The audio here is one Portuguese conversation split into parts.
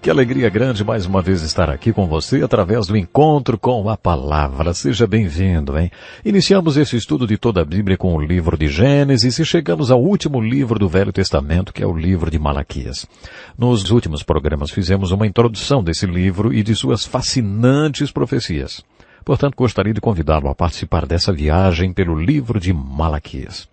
Que alegria grande mais uma vez estar aqui com você através do encontro com a palavra. Seja bem-vindo, hein? Iniciamos esse estudo de toda a Bíblia com o livro de Gênesis e chegamos ao último livro do Velho Testamento, que é o livro de Malaquias. Nos últimos programas fizemos uma introdução desse livro e de suas fascinantes profecias. Portanto, gostaria de convidá-lo a participar dessa viagem pelo livro de Malaquias.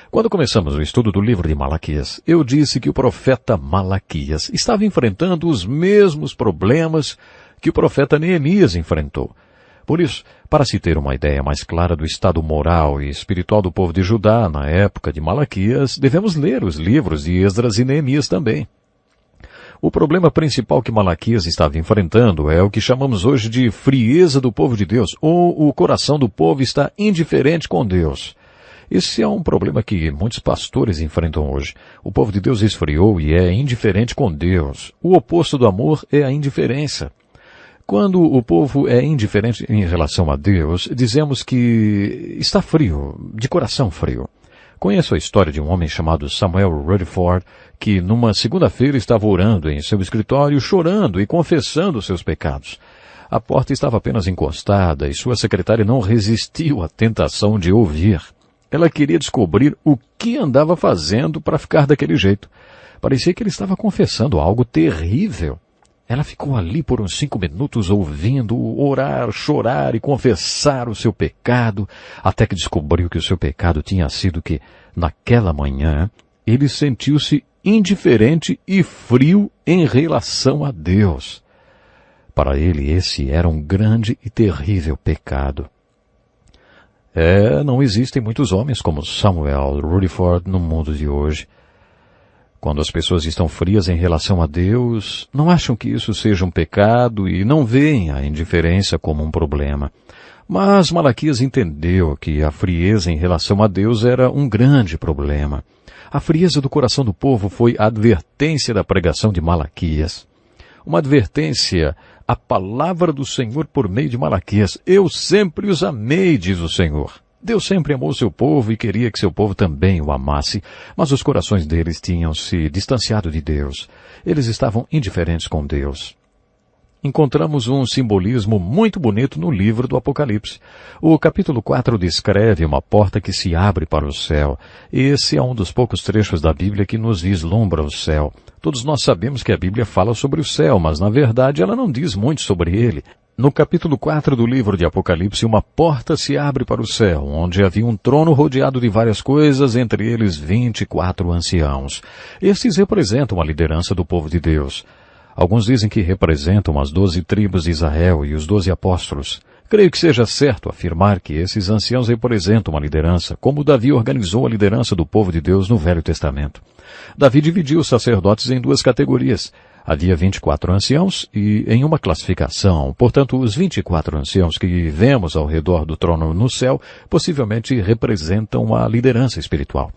Quando começamos o estudo do livro de Malaquias, eu disse que o profeta Malaquias estava enfrentando os mesmos problemas que o profeta Neemias enfrentou. Por isso, para se ter uma ideia mais clara do estado moral e espiritual do povo de Judá na época de Malaquias, devemos ler os livros de Esdras e Neemias também. O problema principal que Malaquias estava enfrentando é o que chamamos hoje de frieza do povo de Deus, ou o coração do povo está indiferente com Deus. Esse é um problema que muitos pastores enfrentam hoje. O povo de Deus esfriou e é indiferente com Deus. O oposto do amor é a indiferença. Quando o povo é indiferente em relação a Deus, dizemos que está frio, de coração frio. Conheço a história de um homem chamado Samuel Rutherford, que numa segunda-feira estava orando em seu escritório, chorando e confessando seus pecados. A porta estava apenas encostada e sua secretária não resistiu à tentação de ouvir. Ela queria descobrir o que andava fazendo para ficar daquele jeito. Parecia que ele estava confessando algo terrível. Ela ficou ali por uns 5 minutos ouvindo-o orar, chorar e confessar o seu pecado, até que descobriu que o seu pecado tinha sido que, naquela manhã, ele sentiu-se indiferente e frio em relação a Deus. Para ele, esse era um grande e terrível pecado. Não existem muitos homens como Samuel Rutherford no mundo de hoje. Quando as pessoas estão frias em relação a Deus, não acham que isso seja um pecado e não veem a indiferença como um problema. Mas Malaquias entendeu que a frieza em relação a Deus era um grande problema. A frieza do coração do povo foi a advertência da pregação de Malaquias. Uma advertência à palavra do Senhor por meio de Malaquias. Eu sempre os amei, diz o Senhor. Deus sempre amou seu povo e queria que seu povo também o amasse, mas os corações deles tinham se distanciado de Deus. Eles estavam indiferentes com Deus. Encontramos um simbolismo muito bonito no livro do Apocalipse. O capítulo 4 descreve uma porta que se abre para o céu. Esse é um dos poucos trechos da Bíblia que nos vislumbra o céu. Todos nós sabemos que a Bíblia fala sobre o céu, mas na verdade ela não diz muito sobre ele. No capítulo 4 do livro de Apocalipse, uma porta se abre para o céu, onde havia um trono rodeado de várias coisas, entre eles 24 anciãos. Estes representam a liderança do povo de Deus. Alguns dizem que representam as 12 tribos de Israel e os 12 apóstolos. Creio que seja certo afirmar que esses anciãos representam a liderança, como Davi organizou a liderança do povo de Deus no Velho Testamento. Davi dividiu os sacerdotes em 2 categorias. Havia 24 anciãos e em uma classificação, portanto, os 24 anciãos que vemos ao redor do trono no céu possivelmente representam a liderança espiritual.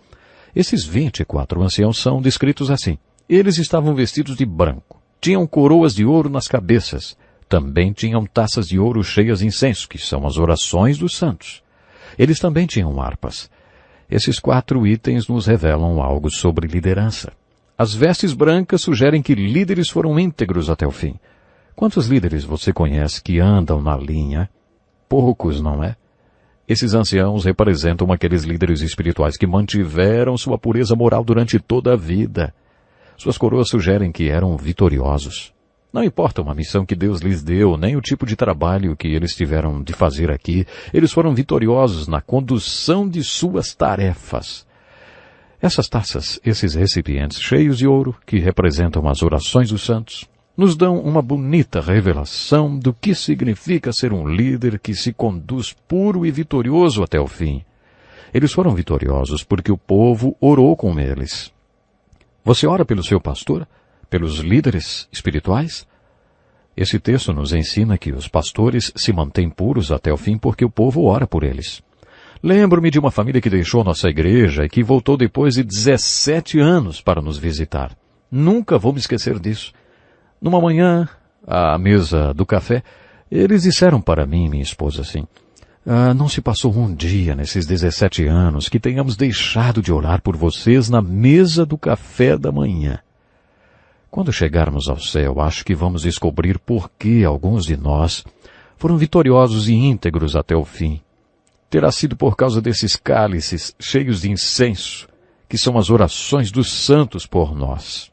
Esses 24 anciãos são descritos assim. Eles estavam vestidos de branco. Tinham coroas de ouro nas cabeças. Também tinham taças de ouro cheias de incenso, que são as orações dos santos. Eles também tinham harpas. Esses 4 itens nos revelam algo sobre liderança. As vestes brancas sugerem que líderes foram íntegros até o fim. Quantos líderes você conhece que andam na linha? Poucos, não é? Esses anciãos representam aqueles líderes espirituais que mantiveram sua pureza moral durante toda a vida. Suas coroas sugerem que eram vitoriosos. Não importa uma missão que Deus lhes deu, nem o tipo de trabalho que eles tiveram de fazer aqui, eles foram vitoriosos na condução de suas tarefas. Essas taças, esses recipientes cheios de ouro, que representam as orações dos santos, nos dão uma bonita revelação do que significa ser um líder que se conduz puro e vitorioso até o fim. Eles foram vitoriosos porque o povo orou com eles. Você ora pelo seu pastor? Pelos líderes espirituais? Esse texto nos ensina que os pastores se mantêm puros até o fim porque o povo ora por eles. Lembro-me de uma família que deixou nossa igreja e que voltou depois de 17 anos para nos visitar. Nunca vou me esquecer disso. Numa manhã, à mesa do café, eles disseram para mim e minha esposa assim: não se passou um dia nesses 17 anos que tenhamos deixado de orar por vocês na mesa do café da manhã. Quando chegarmos ao céu, acho que vamos descobrir por que alguns de nós foram vitoriosos e íntegros até o fim. Terá sido por causa desses cálices cheios de incenso, que são as orações dos santos por nós.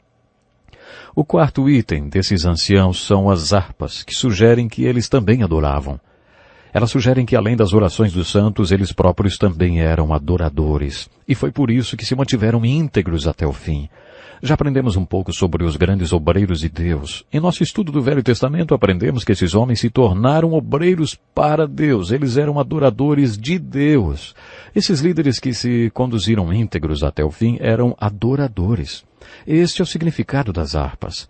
O quarto item desses anciãos são as harpas, que sugerem que eles também adoravam. Elas sugerem que, além das orações dos santos, eles próprios também eram adoradores, e foi por isso que se mantiveram íntegros até o fim. Já aprendemos um pouco sobre os grandes obreiros de Deus. Em nosso estudo do Velho Testamento, aprendemos que esses homens se tornaram obreiros para Deus. Eles eram adoradores de Deus. Esses líderes que se conduziram íntegros até o fim eram adoradores. Este é o significado das harpas.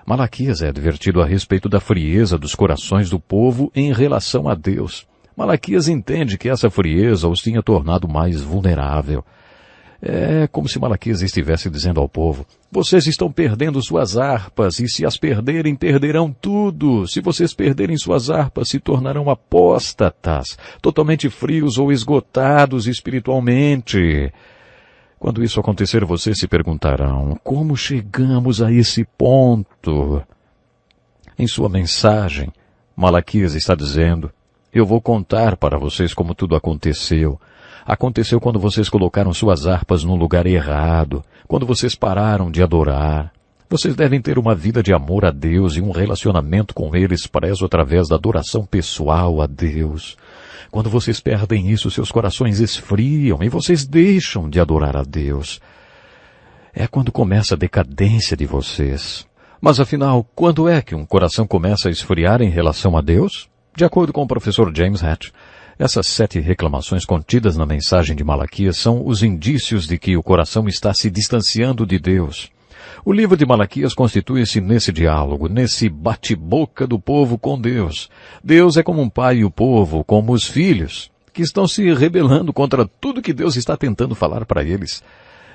Malaquias é advertido a respeito da frieza dos corações do povo em relação a Deus. Malaquias entende que essa frieza os tinha tornado mais vulnerável. É como se Malaquias estivesse dizendo ao povo: vocês estão perdendo suas harpas, e se as perderem, perderão tudo. Se vocês perderem suas harpas, se tornarão apóstatas, totalmente frios ou esgotados espiritualmente. Quando isso acontecer, vocês se perguntarão: como chegamos a esse ponto? Em sua mensagem, Malaquias está dizendo: eu vou contar para vocês como tudo aconteceu. Aconteceu quando vocês colocaram suas harpas no lugar errado, quando vocês pararam de adorar. Vocês devem ter uma vida de amor a Deus e um relacionamento com Ele expresso através da adoração pessoal a Deus. Quando vocês perdem isso, seus corações esfriam e vocês deixam de adorar a Deus. É quando começa a decadência de vocês. Mas afinal, quando é que um coração começa a esfriar em relação a Deus? De acordo com o professor James Hatch, essas 7 reclamações contidas na mensagem de Malaquias são os indícios de que o coração está se distanciando de Deus. O livro de Malaquias constitui-se nesse diálogo, nesse bate-boca do povo com Deus. Deus é como um pai e o povo, como os filhos, que estão se rebelando contra tudo que Deus está tentando falar para eles.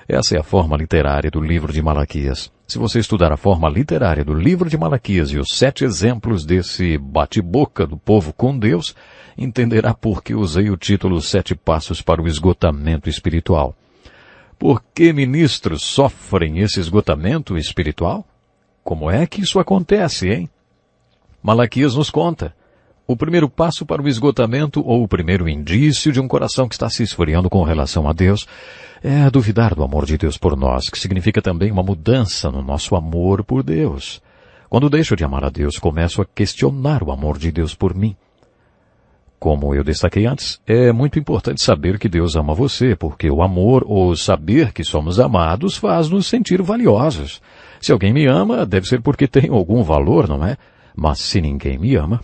Essa é a forma literária do livro de Malaquias. Se você estudar a forma literária do livro de Malaquias e os 7 exemplos desse bate-boca do povo com Deus, entenderá por que usei o título 7 Passos para o Esgotamento Espiritual. Por que ministros sofrem esse esgotamento espiritual? Como é que isso acontece, hein? Malaquias nos conta. O primeiro passo para o esgotamento, ou o primeiro indício de um coração que está se esfriando com relação a Deus, é duvidar do amor de Deus por nós, que significa também uma mudança no nosso amor por Deus. Quando deixo de amar a Deus, começo a questionar o amor de Deus por mim. Como eu destaquei antes, é muito importante saber que Deus ama você, porque o amor ou saber que somos amados faz nos sentir valiosos. Se alguém me ama, deve ser porque tem algum valor, não é? Mas se ninguém me ama,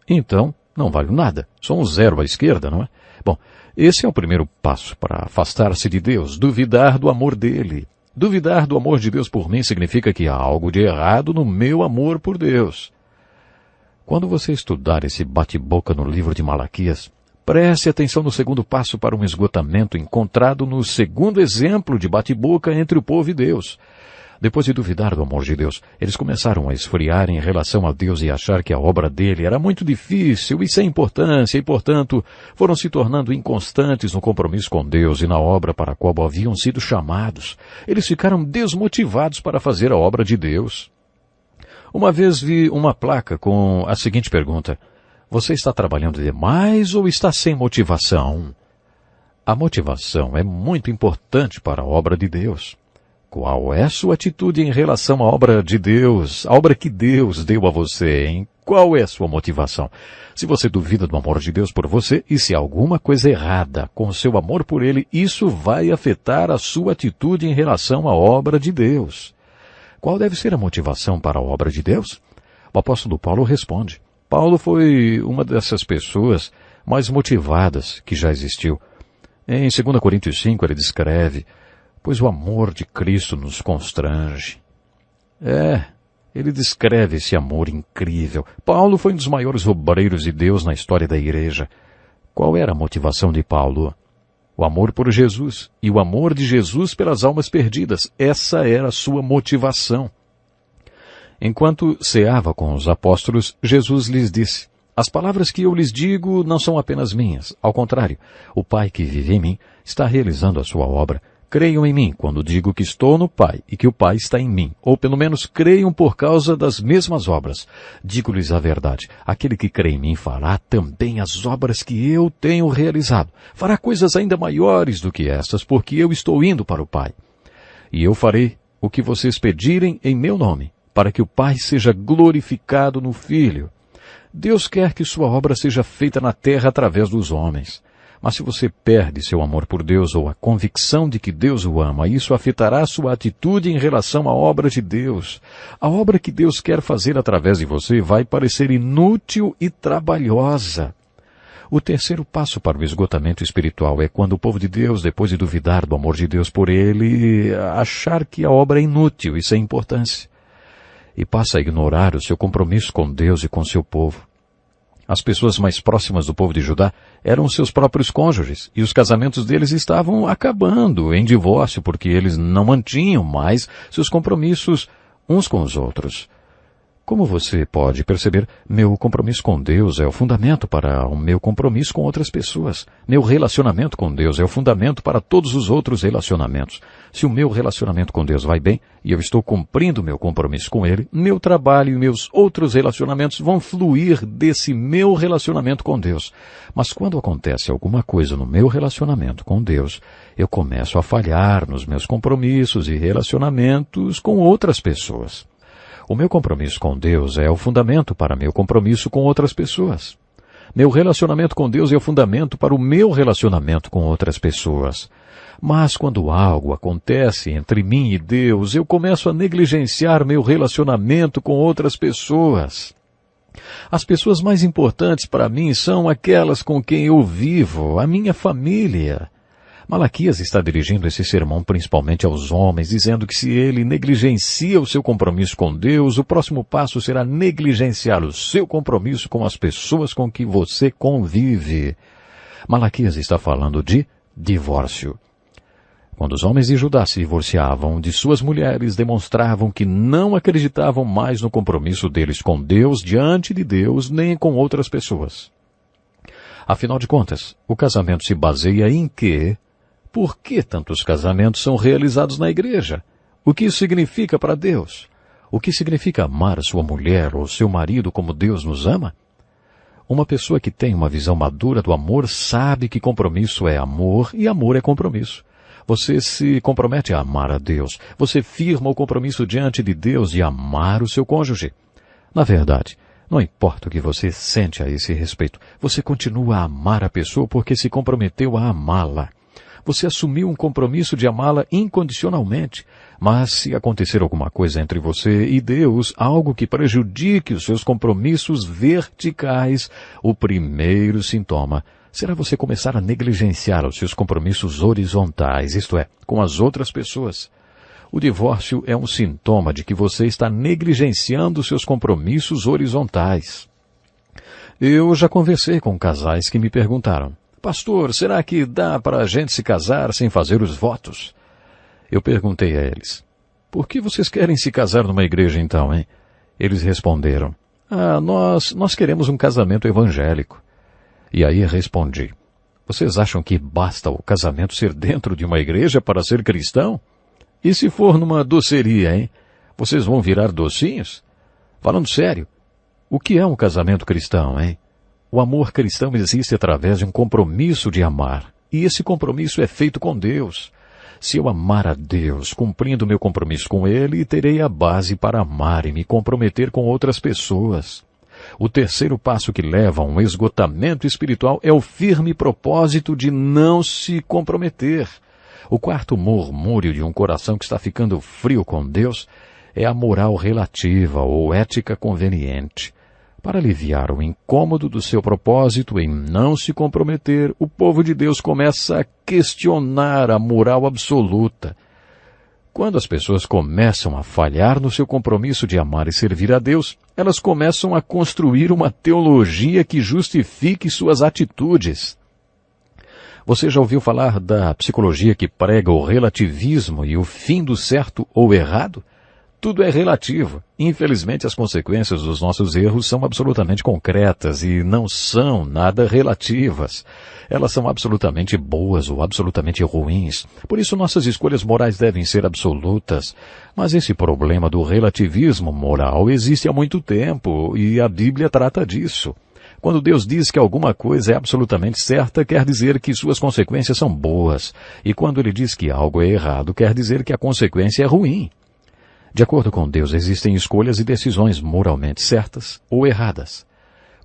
então não valho nada. Sou um zero à esquerda, não é? Bom, esse é o primeiro passo para afastar-se de Deus, duvidar do amor dele. Duvidar do amor de Deus por mim significa que há algo de errado no meu amor por Deus. Quando você estudar esse bate-boca no livro de Malaquias, preste atenção no segundo passo para um esgotamento encontrado no segundo exemplo de bate-boca entre o povo e Deus. Depois de duvidar do amor de Deus, eles começaram a esfriar em relação a Deus e achar que a obra dele era muito difícil e sem importância e, portanto, foram se tornando inconstantes no compromisso com Deus e na obra para a qual haviam sido chamados. Eles ficaram desmotivados para fazer a obra de Deus. Uma vez vi uma placa com a seguinte pergunta: você está trabalhando demais ou está sem motivação? A motivação é muito importante para a obra de Deus. Qual é sua atitude em relação à obra de Deus, a obra que Deus deu a você, hein? Qual é sua motivação? Se você duvida do amor de Deus por você e se há alguma coisa errada com o seu amor por Ele, isso vai afetar a sua atitude em relação à obra de Deus. Qual deve ser a motivação para a obra de Deus? O apóstolo Paulo responde. Paulo foi uma dessas pessoas mais motivadas que já existiu. Em 2 Coríntios 5 ele descreve: pois o amor de Cristo nos constrange. Ele descreve esse amor incrível. Paulo foi um dos maiores obreiros de Deus na história da igreja. Qual era a motivação de Paulo? O amor por Jesus e o amor de Jesus pelas almas perdidas. Essa era a sua motivação. Enquanto ceava com os apóstolos, Jesus lhes disse: as palavras que eu lhes digo não são apenas minhas. Ao contrário, o Pai que vive em mim está realizando a sua obra. Creiam em mim quando digo que estou no Pai e que o Pai está em mim, ou pelo menos creiam por causa das mesmas obras. Digo-lhes a verdade, aquele que crê em mim fará também as obras que eu tenho realizado. Fará coisas ainda maiores do que estas, porque eu estou indo para o Pai. E eu farei o que vocês pedirem em meu nome, para que o Pai seja glorificado no Filho. Deus quer que sua obra seja feita na terra através dos homens. Mas se você perde seu amor por Deus ou a convicção de que Deus o ama, isso afetará sua atitude em relação à obra de Deus. A obra que Deus quer fazer através de você vai parecer inútil e trabalhosa. O terceiro passo para o esgotamento espiritual é quando o povo de Deus, depois de duvidar do amor de Deus por ele, achar que a obra é inútil e sem importância, e passa a ignorar o seu compromisso com Deus e com seu povo. As pessoas mais próximas do povo de Judá eram seus próprios cônjuges, e os casamentos deles estavam acabando em divórcio porque eles não mantinham mais seus compromissos uns com os outros. Como você pode perceber, meu compromisso com Deus é o fundamento para o meu compromisso com outras pessoas. Meu relacionamento com Deus é o fundamento para todos os outros relacionamentos. Se o meu relacionamento com Deus vai bem e eu estou cumprindo meu compromisso com Ele, meu trabalho e meus outros relacionamentos vão fluir desse meu relacionamento com Deus. Mas quando acontece alguma coisa no meu relacionamento com Deus, eu começo a falhar nos meus compromissos e relacionamentos com outras pessoas. O meu compromisso com Deus é o fundamento para meu compromisso com outras pessoas. Meu relacionamento com Deus é o fundamento para o meu relacionamento com outras pessoas. Mas quando algo acontece entre mim e Deus, eu começo a negligenciar meu relacionamento com outras pessoas. As pessoas mais importantes para mim são aquelas com quem eu vivo, a minha família. Malaquias está dirigindo esse sermão principalmente aos homens, dizendo que se ele negligencia o seu compromisso com Deus, o próximo passo será negligenciar o seu compromisso com as pessoas com que você convive. Malaquias está falando de divórcio. Quando os homens de Judá se divorciavam de suas mulheres, demonstravam que não acreditavam mais no compromisso deles com Deus, diante de Deus, nem com outras pessoas. Afinal de contas, o casamento se baseia em quê? Por que tantos casamentos são realizados na igreja? O que isso significa para Deus? O que significa amar a sua mulher ou seu marido como Deus nos ama? Uma pessoa que tem uma visão madura do amor sabe que compromisso é amor e amor é compromisso. Você se compromete a amar a Deus. Você firma o compromisso diante de Deus de amar o seu cônjuge. Na verdade, não importa o que você sente a esse respeito, você continua a amar a pessoa porque se comprometeu a amá-la. Você assumiu um compromisso de amá-la incondicionalmente. Mas se acontecer alguma coisa entre você e Deus, algo que prejudique os seus compromissos verticais, o primeiro sintoma será você começar a negligenciar os seus compromissos horizontais, isto é, com as outras pessoas. O divórcio é um sintoma de que você está negligenciando os seus compromissos horizontais. Eu já conversei com casais que me perguntaram: pastor, será que dá para a gente se casar sem fazer os votos? Eu perguntei a eles: por que vocês querem se casar numa igreja então, hein? Eles responderam: nós queremos um casamento evangélico. E aí respondi: vocês acham que basta o casamento ser dentro de uma igreja para ser cristão? E se for numa doceria, hein? Vocês vão virar docinhos? Falando sério, o que é um casamento cristão, hein? O amor cristão existe através de um compromisso de amar. E esse compromisso é feito com Deus. Se eu amar a Deus, cumprindo meu compromisso com Ele, terei a base para amar e me comprometer com outras pessoas. O terceiro passo que leva a um esgotamento espiritual é o firme propósito de não se comprometer. O quarto murmúrio de um coração que está ficando frio com Deus é a moral relativa ou ética conveniente. Para aliviar o incômodo do seu propósito em não se comprometer, o povo de Deus começa a questionar a moral absoluta. Quando as pessoas começam a falhar no seu compromisso de amar e servir a Deus, elas começam a construir uma teologia que justifique suas atitudes. Você já ouviu falar da psicologia que prega o relativismo e o fim do certo ou errado? tudo é relativo. Infelizmente, as consequências dos nossos erros são absolutamente concretas e não são nada relativas. Elas são absolutamente boas ou absolutamente ruins. Por isso, nossas escolhas morais devem ser absolutas. Mas esse problema do relativismo moral existe há muito tempo e a Bíblia trata disso. Quando Deus diz que alguma coisa é absolutamente certa, quer dizer que suas consequências são boas. E quando Ele diz que algo é errado, quer dizer que a consequência é ruim. De acordo com Deus, existem escolhas e decisões moralmente certas ou erradas.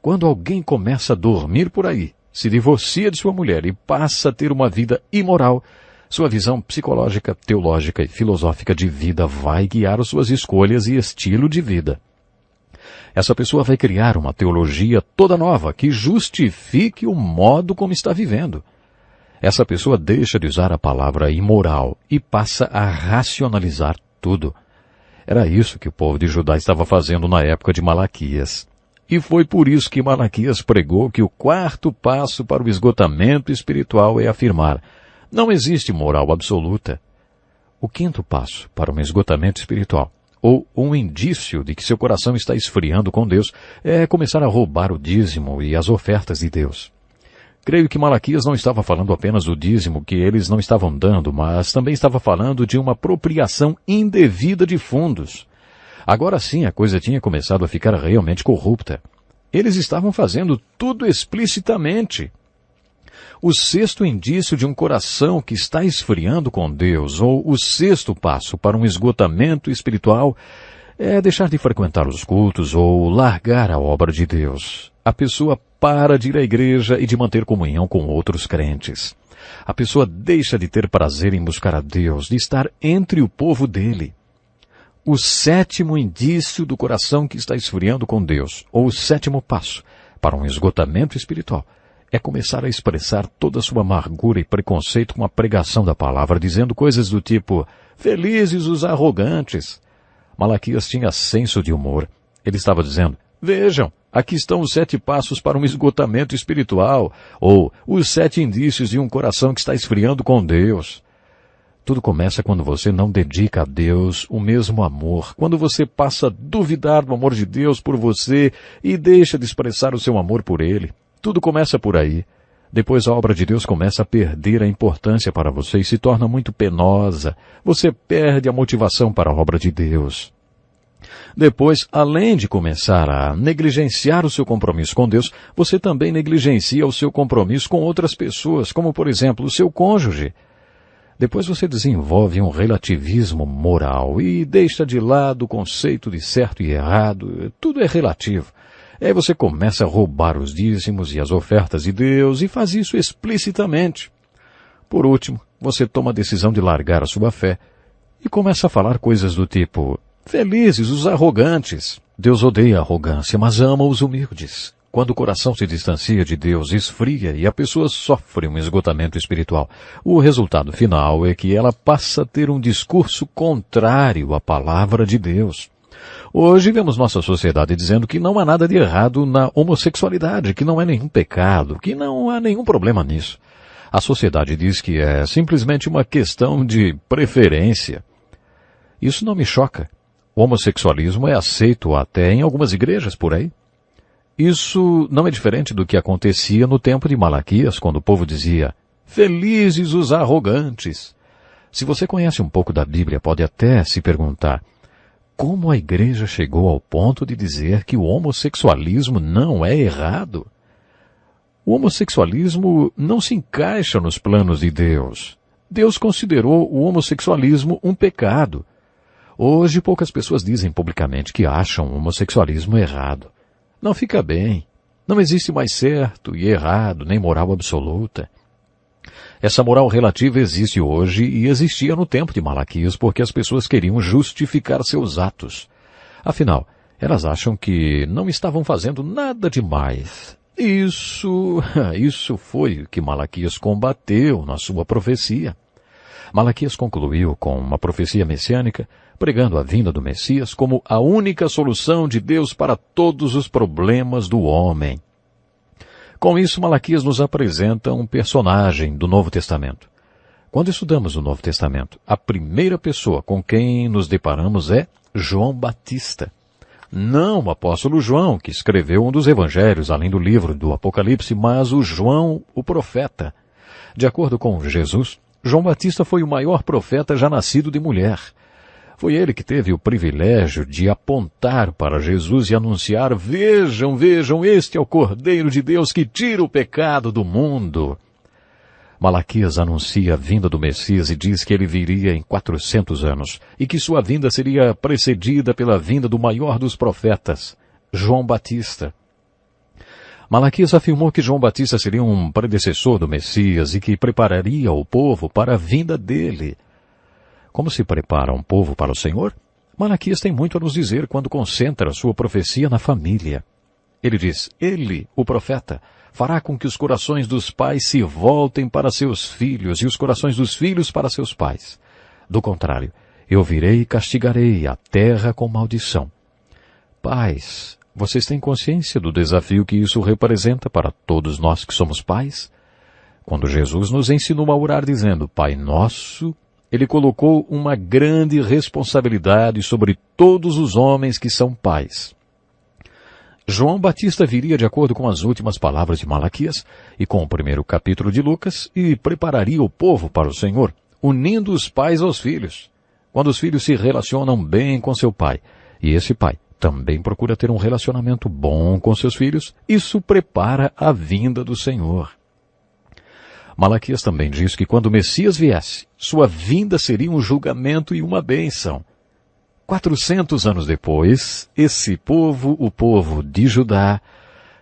Quando alguém começa a dormir por aí, se divorcia de sua mulher e passa a ter uma vida imoral, sua visão psicológica, teológica e filosófica de vida vai guiar as suas escolhas e estilo de vida. Essa pessoa vai criar uma teologia toda nova que justifique o modo como está vivendo. Essa pessoa deixa de usar a palavra imoral e passa a racionalizar tudo. Era isso que o povo de Judá estava fazendo na época de Malaquias. E foi por isso que Malaquias pregou que o quarto passo para o esgotamento espiritual é afirmar: não existe moral absoluta. O quinto passo para um esgotamento espiritual, ou um indício de que seu coração está esfriando com Deus, é começar a roubar o dízimo e as ofertas de Deus. Creio que Malaquias não estava falando apenas do dízimo que eles não estavam dando, mas também estava falando de uma apropriação indevida de fundos. Agora sim a coisa tinha começado a ficar realmente corrupta. Eles estavam fazendo tudo explicitamente. O sexto indício de um coração que está esfriando com Deus, ou o sexto passo para um esgotamento espiritual, é deixar de frequentar os cultos ou largar a obra de Deus. A pessoa para de ir à igreja e de manter comunhão com outros crentes. A pessoa deixa de ter prazer em buscar a Deus, de estar entre o povo dele. O sétimo indício do coração que está esfriando com Deus, ou o sétimo passo para um esgotamento espiritual, é começar a expressar toda a sua amargura e preconceito com a pregação da palavra, dizendo coisas do tipo: felizes os arrogantes. Malaquias tinha senso de humor. Ele estava dizendo: vejam, aqui estão os 7 passos para um esgotamento espiritual, ou os 7 indícios de um coração que está esfriando com Deus. Tudo começa quando você não dedica a Deus o mesmo amor, quando você passa a duvidar do amor de Deus por você e deixa de expressar o seu amor por Ele. Tudo começa por aí. Depois a obra de Deus começa a perder a importância para você e se torna muito penosa. Você perde a motivação para a obra de Deus. Depois, além de começar a negligenciar o seu compromisso com Deus, você também negligencia o seu compromisso com outras pessoas, como por exemplo o seu cônjuge. Depois você desenvolve um relativismo moral e deixa de lado o conceito de certo e errado. Tudo é relativo. Aí você começa a roubar os dízimos e as ofertas de Deus e faz isso explicitamente. Por último, você toma a decisão de largar a sua fé e começa a falar coisas do tipo: felizes os arrogantes. Deus odeia a arrogância, mas ama os humildes. Quando o coração se distancia de Deus, esfria e a pessoa sofre um esgotamento espiritual. O resultado final é que ela passa a ter um discurso contrário à palavra de Deus. Hoje vemos nossa sociedade dizendo que não há nada de errado na homossexualidade, que não é nenhum pecado, que não há nenhum problema nisso. A sociedade diz que é simplesmente uma questão de preferência. Isso não me choca. O homossexualismo é aceito até em algumas igrejas por aí. Isso não é diferente do que acontecia no tempo de Malaquias, quando o povo dizia: felizes os arrogantes. Se você conhece um pouco da Bíblia, pode até se perguntar: como a igreja chegou ao ponto de dizer que o homossexualismo não é errado? O homossexualismo não se encaixa nos planos de Deus. Deus considerou o homossexualismo um pecado. Hoje poucas pessoas dizem publicamente que acham o homossexualismo errado. Não fica bem. Não existe mais certo e errado, nem moral absoluta. Essa moral relativa existe hoje e existia no tempo de Malaquias porque as pessoas queriam justificar seus atos. Afinal, elas acham que não estavam fazendo nada demais. Isso foi o que Malaquias combateu na sua profecia. Malaquias concluiu com uma profecia messiânica, pregando a vinda do Messias como a única solução de Deus para todos os problemas do homem. Com isso, Malaquias nos apresenta um personagem do Novo Testamento. Quando estudamos o Novo Testamento, a primeira pessoa com quem nos deparamos é João Batista. Não o apóstolo João, que escreveu um dos evangelhos, além do livro do Apocalipse, mas o João, o profeta. De acordo com Jesus, João Batista foi o maior profeta já nascido de mulher. Foi ele que teve o privilégio de apontar para Jesus e anunciar: vejam, vejam, este é o Cordeiro de Deus que tira o pecado do mundo. Malaquias anuncia a vinda do Messias e diz que ele viria em 400 anos e que sua vinda seria precedida pela vinda do maior dos profetas, João Batista. Malaquias afirmou que João Batista seria um predecessor do Messias e que prepararia o povo para a vinda dele. Como se prepara um povo para o Senhor? Malaquias tem muito a nos dizer quando concentra sua profecia na família. Ele diz: ele, o profeta, fará com que os corações dos pais se voltem para seus filhos e os corações dos filhos para seus pais. Do contrário, eu virei e castigarei a terra com maldição. Pais, vocês têm consciência do desafio que isso representa para todos nós que somos pais? Quando Jesus nos ensinou a orar dizendo Pai Nosso, ele colocou uma grande responsabilidade sobre todos os homens que são pais. João Batista viria de acordo com as últimas palavras de Malaquias e com o primeiro capítulo de Lucas e prepararia o povo para o Senhor, unindo os pais aos filhos. Quando os filhos se relacionam bem com seu pai, e esse pai também procura ter um relacionamento bom com seus filhos, isso prepara a vinda do Senhor. Malaquias também diz que quando o Messias viesse, sua vinda seria um julgamento e uma bênção. 400 anos depois, esse povo, o povo de Judá,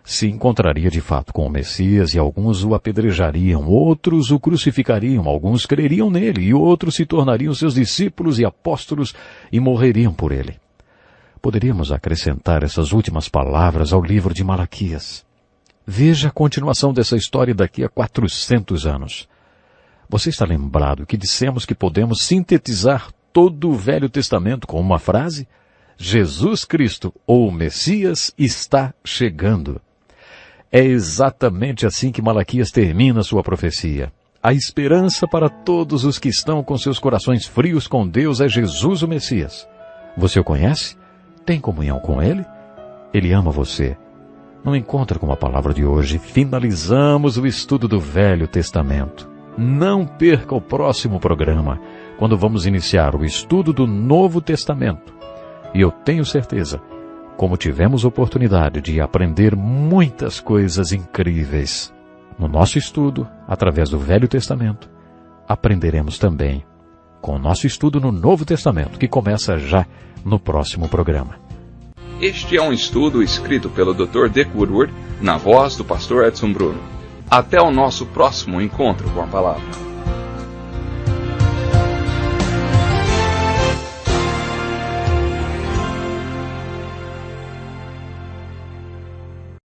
se encontraria de fato com o Messias e alguns o apedrejariam, outros o crucificariam, alguns creriam nele e outros se tornariam seus discípulos e apóstolos e morreriam por ele. Poderíamos acrescentar essas últimas palavras ao livro de Malaquias. Veja a continuação dessa história daqui a 400 anos. Você está lembrado que dissemos que podemos sintetizar todo o Velho Testamento com uma frase? Jesus Cristo, ou Messias, está chegando. É exatamente assim que Malaquias termina sua profecia. A esperança para todos os que estão com seus corações frios com Deus é Jesus o Messias. Você o conhece? Tem comunhão com Ele? Ele ama você. No encontro com a palavra de hoje, finalizamos o estudo do Velho Testamento. Não perca o próximo programa, quando vamos iniciar o estudo do Novo Testamento. E eu tenho certeza, como tivemos oportunidade de aprender muitas coisas incríveis no nosso estudo, através do Velho Testamento, aprenderemos também com o nosso estudo no Novo Testamento, que começa já no próximo programa. Este é um estudo escrito pelo Dr. Dick Woodward, na voz do pastor Edson Bruno. Até o nosso próximo encontro com a palavra.